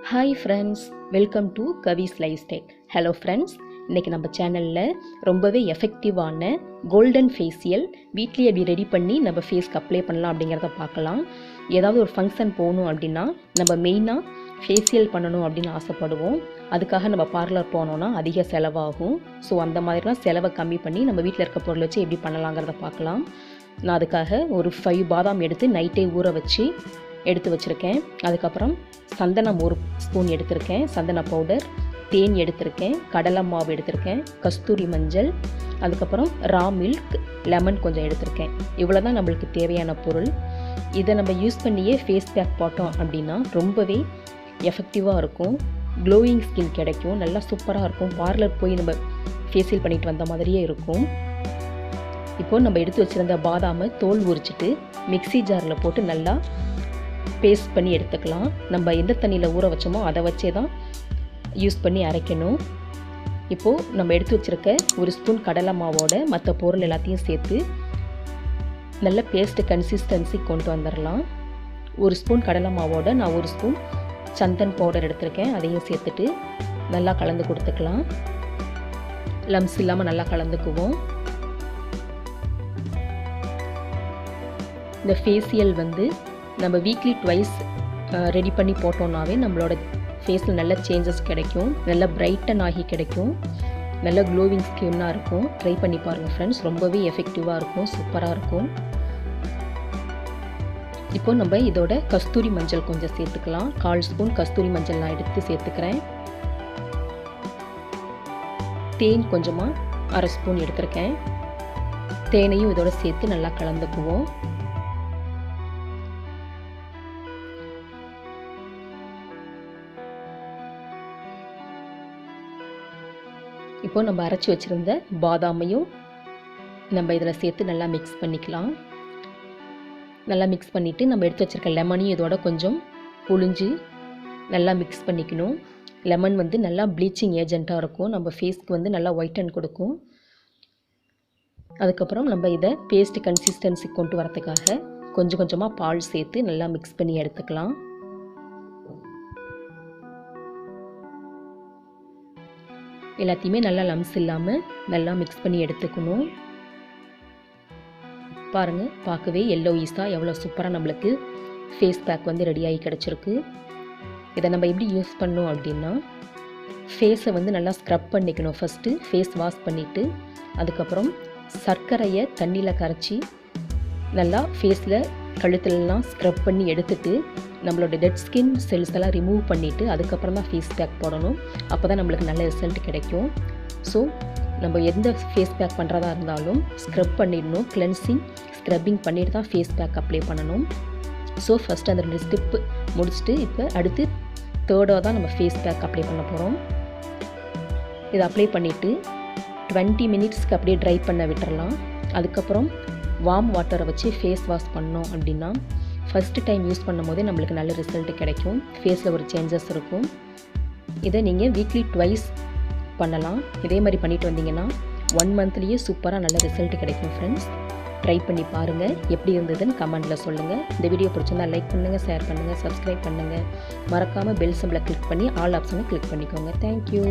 Hi friends, welcome to kavislifestyle. Hello friends, இன்னைக்கு நம்ம சேனலில் ரொம்பவே எஃபெக்டிவான கோல்டன் ஃபேஷியல் வீட்லேயே எப்படி ரெடி பண்ணி நம்ம ஃபேஸ்க்கு அப்ளை பண்ணலாம் அப்படிங்கிறத பார்க்கலாம். ஏதாவது ஒரு ஃபங்க்ஷன் போகணும் அப்படின்னா நம்ம மெயினாக ஃபேஷியல் பண்ணணும் அப்படின்னு ஆசைப்படுவோம். அதுக்காக நம்ம பார்லர் போனோன்னா அதிக செலவாகும். ஸோ அந்த மாதிரிலாம் செலவை கம்மி பண்ணி நம்ம வீட்டில் இருக்க பொருளை வச்சு எப்படி பண்ணலாங்கிறத பார்க்கலாம். நான் அதுக்காக ஒரு 5 பாதாம் எடுத்து நைட்டே ஊற வச்சு எடுத்து வச்சுருக்கேன். அதுக்கப்புறம் சந்தனம் 1 ஸ்பூன் எடுத்திருக்கேன், சந்தன பவுடர், தேன் எடுத்திருக்கேன், கடலை மாவு எடுத்திருக்கேன், கஸ்தூரி மஞ்சள், அதுக்கப்புறம் ரா மில்க், லெமன் கொஞ்சம் எடுத்திருக்கேன். இவ்வளோ தான் நம்மளுக்கு தேவையான பொருள். இதை நம்ம யூஸ் பண்ணியே ஃபேஸ் பேக் போட்டோம் அப்படின்னா ரொம்பவே எஃபெக்டிவாக இருக்கும், க்ளோயிங் ஸ்கின் கிடைக்கும், நல்லா சூப்பராக இருக்கும். பார்லர் போய் நம்ம ஃபேஷியல் பண்ணிட்டு வந்த மாதிரியே இருக்கும். இப்போது நம்ம எடுத்து வச்சுருந்த பாதாமை தோல் உரிச்சிட்டு மிக்ஸி ஜாரில் போட்டு நல்லா பேஸ்ட் பண்ணி எடுத்துக்கலாம். நம்ம எந்த தண்ணியில் ஊற வச்சோமோ அதை வச்சே தான் யூஸ் பண்ணி அரைக்கணும். இப்போது நம்ம எடுத்து வச்சுருக்க 1 ஸ்பூன் கடலை மாவோட மற்ற பொருள் எல்லாத்தையும் சேர்த்து நல்ல பேஸ்ட்டு கன்சிஸ்டன்சி கொண்டு வந்துடலாம். 1 ஸ்பூன் கடலை மாவோட நான் 1 ஸ்பூன் சந்தன் பவுடர் எடுத்திருக்கேன், அதையும் சேர்த்துட்டு நல்லா கலந்து கொடுத்துக்கலாம். லம்ஸ் இல்லாமல் நல்லா கலந்துக்குவோம். இந்த ஃபேஷியல் நம்ம வீக்லி ட்வைஸ் ரெடி பண்ணி போட்டோம்னாவே நம்மளோட ஃபேஸில் நல்ல சேஞ்சஸ் கிடைக்கும், நல்ல பிரைட்டன் ஆகி கிடைக்கும், நல்ல க்ளோவிங் ஸ்கின்னாக இருக்கும். ட்ரை பண்ணி பாருங்கள் ஃப்ரெண்ட்ஸ், ரொம்பவே எஃபெக்டிவாக இருக்கும், சூப்பராக இருக்கும். இப்போ நம்ம இதோட கஸ்தூரி மஞ்சள் கொஞ்சம் சேர்த்துக்கலாம். 1/4 ஸ்பூன் கஸ்தூரி மஞ்சள் நான் எடுத்து சேர்த்துக்கிறேன். தேன் கொஞ்சமாக 1/2 ஸ்பூன் எடுத்திருக்கேன். தேனையும் இதோட சேர்த்து நல்லா கலந்துக்குவோம். இப்போ நம்ம அரைச்சி வச்சுருந்த பாதாமையும் நம்ம இதில் சேர்த்து நல்லா மிக்ஸ் பண்ணிக்கலாம். நல்லா மிக்ஸ் பண்ணிவிட்டு நம்ம எடுத்து வச்சுருக்க லெமனையும் இதோட கொஞ்சம் புழிஞ்சு நல்லா மிக்ஸ் பண்ணிக்கணும். லெமன் நல்லா ப்ளீச்சிங் ஏஜெண்ட்டாக இருக்கும், நம்ம ஃபேஸ்க்கு நல்லா ஒயிட்டன் கொடுக்கும். அதுக்கப்புறம் நம்ம இதை பேஸ்ட் கன்சிஸ்டன்சி கொண்டு வரதுக்காக கொஞ்சம் கொஞ்சமாக பால் சேர்த்து நல்லா மிக்ஸ் பண்ணி எடுத்துக்கலாம். எல்லாத்தையுமே நல்லா லம்ஸ் இல்லாமல் நல்லா மிக்ஸ் பண்ணி எடுத்துக்கணும். பாருங்கள், பார்க்கவே எல்லோயிஸாக எவ்வளோ சூப்பராக நம்மளுக்கு ஃபேஸ் பேக் ரெடியாகி கிடச்சிருக்கு. இதை நம்ம எப்படி யூஸ் பண்ணோம் அப்படின்னா, ஃபேஸை நல்லா ஸ்க்ரப் பண்ணிக்கணும். ஃபஸ்ட்டு ஃபேஸ் வாஷ் பண்ணிவிட்டு அதுக்கப்புறம் சர்க்கரையை தண்ணியில் கரைச்சி நல்லா ஃபேஸில் கழுத்துலலாம் ஸ்க்ரப் பண்ணி எடுத்துட்டு நம்மளோட டெட் ஸ்கின் செல்ஸ் எல்லாம் ரிமூவ் பண்ணிவிட்டு அதுக்கப்புறம் தான் ஃபேஸ் பேக் போடணும். அப்போ தான் நம்மளுக்கு நல்ல ரிசல்ட் கிடைக்கும். ஸோ நம்ம எந்த ஃபேஸ் பேக் பண்ணுறதா இருந்தாலும் ஸ்க்ரப் பண்ணிடணும். கிளென்சிங் ஸ்க்ரப்பிங் பண்ணிட்டு தான் ஃபேஸ் பேக் அப்ளை பண்ணணும். ஸோ ஃபஸ்ட்டு அந்த 2 ஸ்டெப்பு முடிச்சுட்டு இப்போ அடுத்து 3rd தான் நம்ம ஃபேஸ் பேக் அப்ளை பண்ண போகிறோம். இதை அப்ளை பண்ணிவிட்டு 20 மினிட்ஸ்க்கு அப்படியே ட்ரை பண்ண விட்டுறலாம். அதுக்கப்புறம் வார்ம் வாட்டரை வச்சு ஃபேஸ் வாஷ் பண்ணோம் அப்படின்னா ஃபஸ்ட்டு டைம் யூஸ் பண்ணும் போதே நம்மளுக்கு நல்ல ரிசல்ட் கிடைக்கும், ஃபேஸில் ஒரு சேஞ்சஸ் இருக்கும். இதை நீங்கள் வீக்லி ட்வைஸ் பண்ணலாம். இதே மாதிரி பண்ணிட்டு வந்தீங்கன்னா 1 மந்த்லேயே சூப்பராக நல்ல ரிசல்ட் கிடைக்கும் ஃப்ரெண்ட்ஸ். ட்ரை பண்ணி பாருங்கள், எப்படி இருந்ததுன்னு கமெண்ட்டில் சொல்லுங்கள். இந்த வீடியோ பிடிச்சிருந்தா லைக் பண்ணுங்கள், ஷேர் பண்ணுங்கள், சப்ஸ்கிரைப் பண்ணுங்கள். மறக்காமல் பெல் சிம்பிளை கிளிக் பண்ணி ஆல் ஆப்ஷனை கிளிக் பண்ணிக்கோங்க. தேங்க்யூ.